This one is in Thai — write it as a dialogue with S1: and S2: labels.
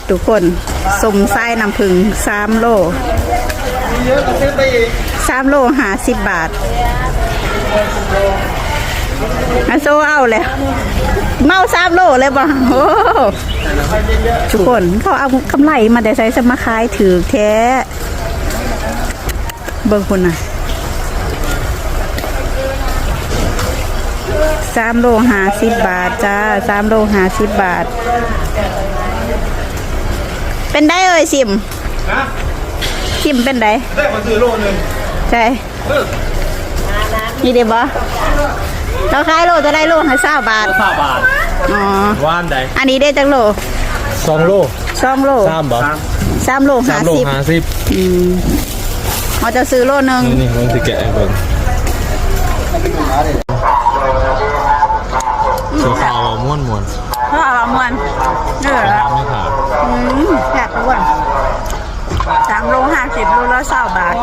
S1: ทุกคนสมไส้น้ำผึ้ง3 โล3 โล50 บาทโซเอาเลยเมา3 โลเลยบ่โอ้ทุกคนเขาเอากำไรมาแต่ใส่สมาขายถือแท้เบิ่งคนน่ะ3 โล50 บาทจ้า3 โล50 บาทเป็นได้เอ่ยชิมเป็นได้
S2: ได้มาซื้อโลนึง
S1: ใช่นี่เดี๋ยวบ่เราขายโลจะได้โลให้20 บาท
S2: 20 บาท
S1: อ๋อ
S2: ว่านใด
S1: อันนี้ได้จังโล
S2: 2 โล
S1: 2 โล
S2: 3 บ่
S1: 3 โล50เราจะซื้อโลนึง
S2: นี่ผมสิแกะให้เบิ่งสีขาวม่วน
S1: ข้าวมวนเนื้อ
S2: ไม่ขาด
S1: แซ่บทุกคน3 โล50 โลละ20 บาท